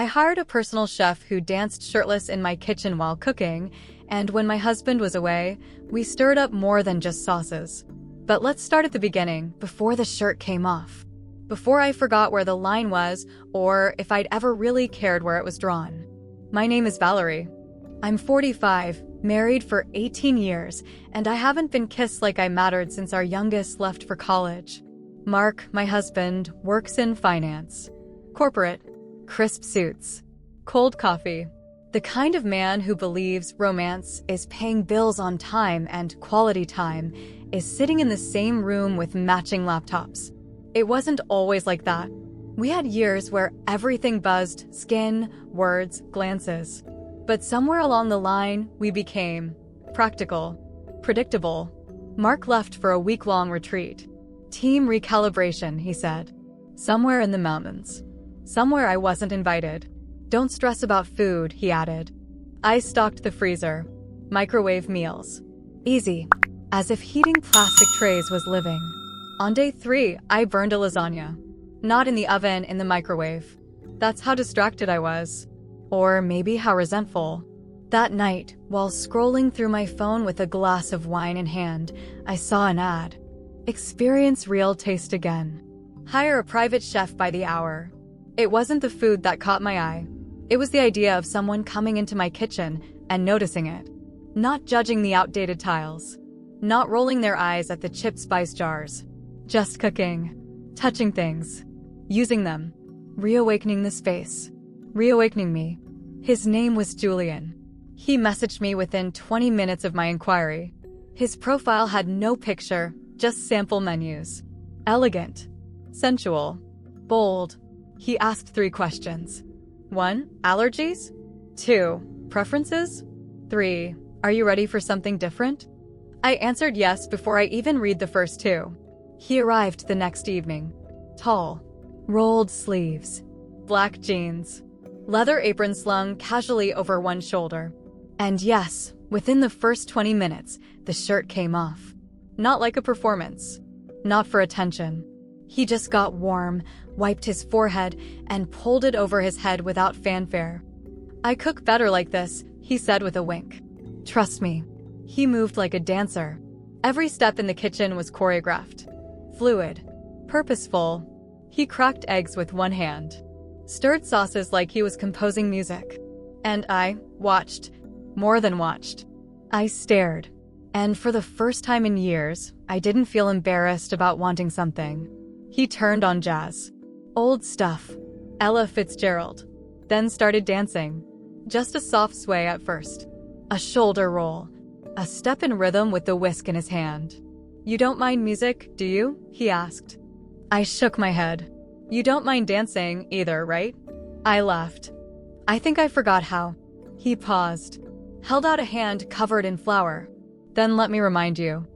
I hired a personal chef who danced shirtless in my kitchen while cooking, and when my husband was away, we stirred up more than just sauces. But let's start at the beginning, before the shirt came off. Before I forgot where the line was, or if I'd ever really cared where it was drawn. My name is Valerie. I'm 45, married for 18 years, and I haven't been kissed like I mattered since our youngest left for college. Mark, my husband, works in finance. Corporate. Crisp suits. Cold coffee. The kind of man who believes romance is paying bills on time and quality time is sitting in the same room with matching laptops. It wasn't always like that. We had years where everything buzzed, skin, words, glances. But somewhere along the line, we became practical, predictable. Mark left for a week-long retreat. Team recalibration, he said. Somewhere in the mountains. Somewhere I wasn't invited. Don't stress about food, he added. I stocked the freezer. Microwave meals. Easy. As if heating plastic trays was living. On day 3, I burned a lasagna. Not in the oven, in the microwave. That's how distracted I was. Or maybe how resentful. That night, while scrolling through my phone with a glass of wine in hand, I saw an ad. Experience real taste again. Hire a private chef by the hour. It wasn't the food that caught my eye. It was the idea of someone coming into my kitchen and noticing it. Not judging the outdated tiles. Not rolling their eyes at the chipped spice jars. Just cooking. Touching things. Using them. Reawakening the space. Reawakening me. His name was Julian. He messaged me within 20 minutes of my inquiry. His profile had no picture, just sample menus. Elegant. Sensual. Bold. He asked 3 questions. 1. Allergies? 2. Preferences? 3. Are you ready for something different? I answered yes before I even read the first 2. He arrived the next evening. Tall. Rolled sleeves. Black jeans. Leather apron slung casually over one shoulder. And yes, within the first 20 minutes, the shirt came off. Not like a performance. Not for attention. He just got warm, wiped his forehead, and pulled it over his head without fanfare. I cook better like this, he said with a wink. Trust me. He moved like a dancer. Every step in the kitchen was choreographed. Fluid. Purposeful. He cracked eggs with one hand. Stirred sauces like he was composing music. And I watched. More than watched. I stared. And for the first time in years, I didn't feel embarrassed about wanting something. He turned on jazz. Old stuff. Ella Fitzgerald. Then started dancing. Just a soft sway at first. A shoulder roll. A step in rhythm with the whisk in his hand. You don't mind music, do you? He asked. I shook my head. You don't mind dancing either, right? I laughed. I think I forgot how. He paused. Held out a hand covered in flour. Then let me remind you.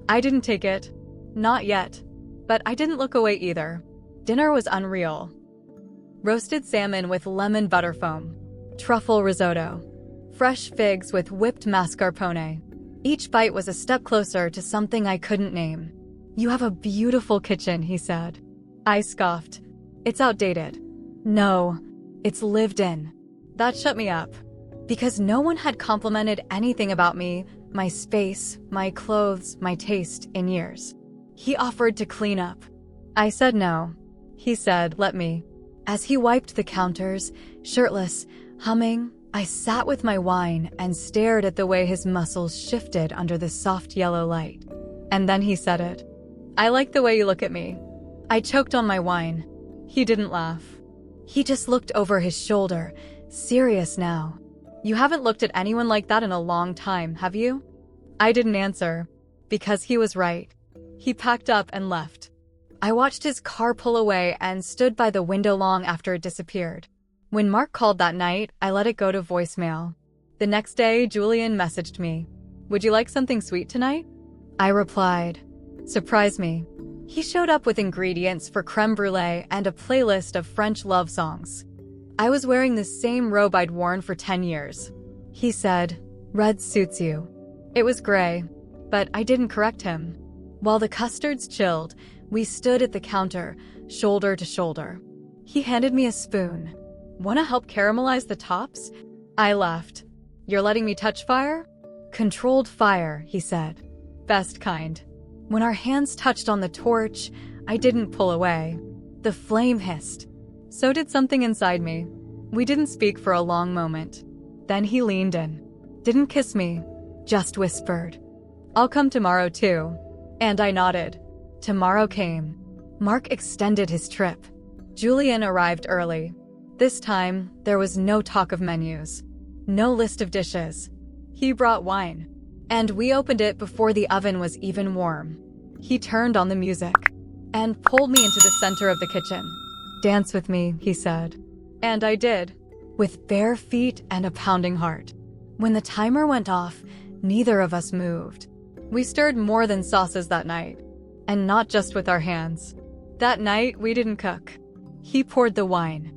I didn't take it. Not yet. But I didn't look away either. Dinner was unreal. Roasted salmon with lemon butter foam. Truffle risotto. Fresh figs with whipped mascarpone. Each bite was a step closer to something I couldn't name. You have a beautiful kitchen, he said. I scoffed. It's outdated. No, it's lived in. That shut me up. Because no one had complimented anything about me, my space, my clothes, my taste in years. He offered to clean up. I said no. He said, let me. As he wiped the counters, shirtless, humming, I sat with my wine and stared at the way his muscles shifted under the soft yellow light. And then he said it. I like the way you look at me. I choked on my wine. He didn't laugh. He just looked over his shoulder, serious now. You haven't looked at anyone like that in a long time, have you? I didn't answer. Because he was right. He packed up and left. I watched his car pull away and stood by the window long after it disappeared. When Mark called that night, I let it go to voicemail. The next day, Julian messaged me. Would you like something sweet tonight? I replied. Surprise me. He showed up with ingredients for creme brulee and a playlist of French love songs. I was wearing the same robe I'd worn for 10 years. He said, red suits you. It was gray, but I didn't correct him. While the custards chilled, we stood at the counter, shoulder to shoulder. He handed me a spoon. Wanna help caramelize the tops? I laughed. You're letting me touch fire? Controlled fire, he said. Best kind. When our hands touched on the torch, I didn't pull away. The flame hissed. So did something inside me. We didn't speak for a long moment. Then he leaned in. Didn't kiss me, just whispered. I'll come tomorrow too. And I nodded. Tomorrow came. Mark extended his trip. Julian arrived early. This time, there was no talk of menus. No list of dishes. He brought wine. And we opened it before the oven was even warm. He turned on the music and pulled me into the center of the kitchen. Dance with me, he said. And I did, with bare feet and a pounding heart. When the timer went off, neither of us moved. We stirred more than sauces that night, and not just with our hands. That night, we didn't cook. He poured the wine.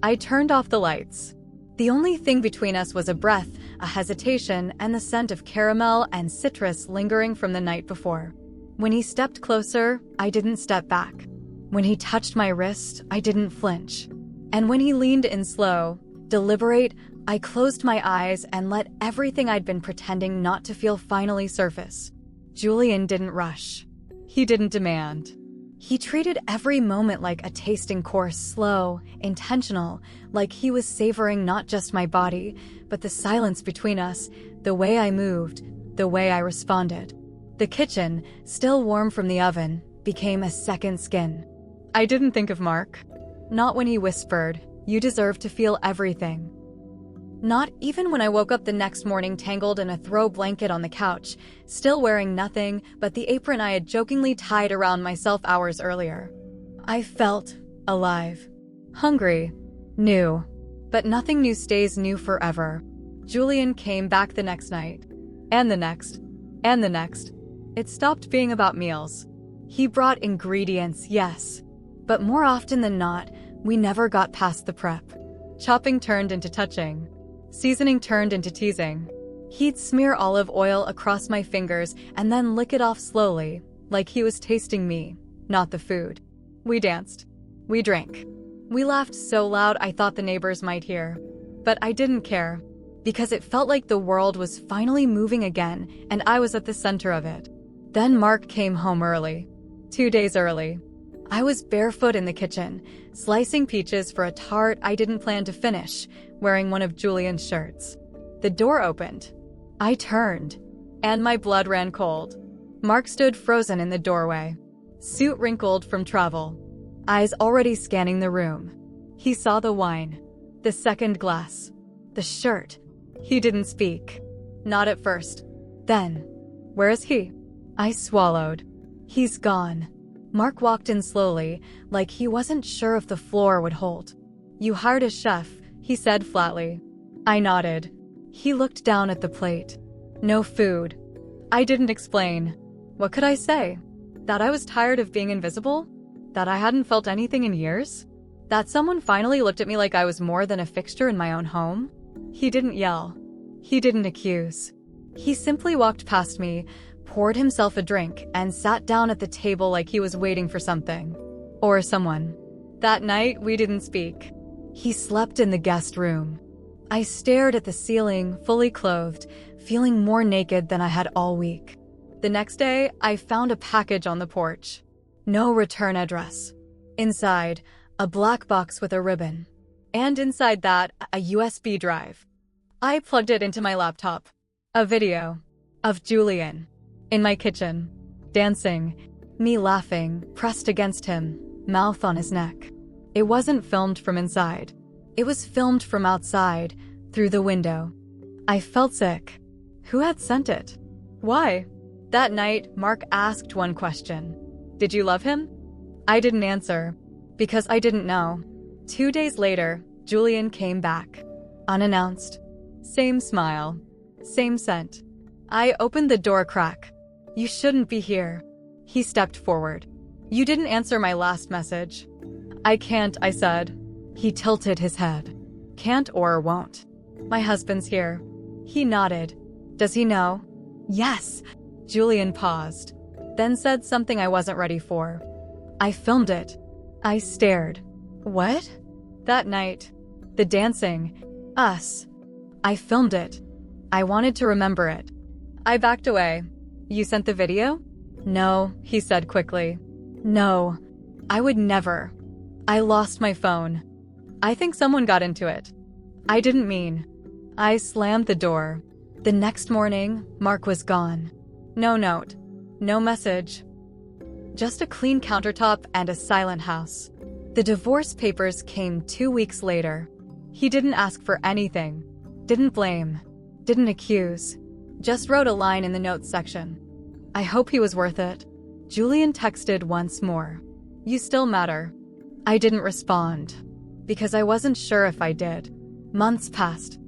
I turned off the lights. The only thing between us was a breath, a hesitation, and the scent of caramel and citrus lingering from the night before. When he stepped closer, I didn't step back. When he touched my wrist, I didn't flinch. And when he leaned in slow, deliberate, I closed my eyes and let everything I'd been pretending not to feel finally surface. Julian didn't rush. He didn't demand. He treated every moment like a tasting course, slow, intentional, like he was savoring not just my body, but the silence between us, the way I moved, the way I responded. The kitchen, still warm from the oven, became a second skin. I didn't think of Mark. Not when he whispered, "You deserve to feel everything." Not even when I woke up the next morning tangled in a throw blanket on the couch, still wearing nothing but the apron I had jokingly tied around myself hours earlier. I felt alive, hungry, new. But nothing new stays new forever. Julian came back the next night, and the next, and the next. It stopped being about meals. He brought ingredients, yes, but more often than not, we never got past the prep. Chopping turned into touching. Seasoning turned into teasing. He'd smear olive oil across my fingers and then lick it off slowly, like he was tasting me, not the food. We danced. We drank. We laughed so loud I thought the neighbors might hear. But I didn't care, because it felt like the world was finally moving again and I was at the center of it. Then Mark came home early. 2 days early. I was barefoot in the kitchen, slicing peaches for a tart I didn't plan to finish, wearing one of Julian's shirts. The door opened. I turned, and my blood ran cold. Mark stood frozen in the doorway, suit wrinkled from travel, eyes already scanning the room. He saw the wine, the second glass, the shirt. He didn't speak. Not at first. Then, where is he? I swallowed. He's gone. Mark walked in slowly, like he wasn't sure if the floor would hold. You hired a chef, he said flatly. I nodded. He looked down at the plate. No food. I didn't explain. What could I say? That I was tired of being invisible? That I hadn't felt anything in years? That someone finally looked at me like I was more than a fixture in my own home? He didn't yell. He didn't accuse. He simply walked past me, poured himself a drink, and sat down at the table like he was waiting for something. Or someone. That night, we didn't speak. He slept in the guest room. I stared at the ceiling, fully clothed, feeling more naked than I had all week. The next day, I found a package on the porch. No return address. Inside, a black box with a ribbon. And inside that, a USB drive. I plugged it into my laptop. A video of Julian in my kitchen, dancing, me laughing, pressed against him, mouth on his neck. It wasn't filmed from inside. It was filmed from outside, through the window. I felt sick. Who had sent it? Why? That night, Mark asked one question. Did you love him? I didn't answer, because I didn't know. 2 days later, Julian came back. Unannounced. Same smile. Same scent. I opened the door crack. You shouldn't be here. He stepped forward. You didn't answer my last message. I can't, I said. He tilted his head. Can't or won't. My husband's here. He nodded. Does he know? Yes. Julian paused, then said something I wasn't ready for. I filmed it. I stared. What? That night, The dancing. Us. I filmed it. I wanted to remember it. I backed away. You sent the video? No, he said quickly. No. I would never. I lost my phone. I think someone got into it. I didn't mean. I slammed the door. The next morning, Mark was gone. No note. No message. Just a clean countertop and a silent house. The divorce papers came 2 weeks later. He didn't ask for anything. Didn't blame. Didn't accuse. Just wrote a line in the notes section. I hope he was worth it. Julian texted once more. You still matter. I didn't respond. Because I wasn't sure if I did. Months passed.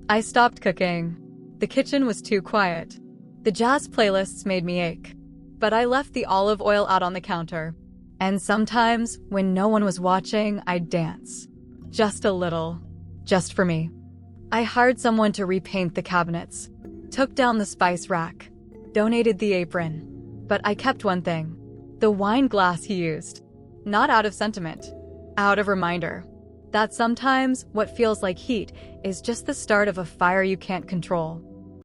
I stopped cooking. The kitchen was too quiet. The jazz playlists made me ache. But I left the olive oil out on the counter. And sometimes, when no one was watching, I'd dance. Just a little. Just for me. I hired someone to repaint the cabinets. Took down the spice rack. Donated the apron. But I kept one thing. The wine glass he used. Not out of sentiment. Out of reminder. That sometimes what feels like heat is just the start of a fire you can't control.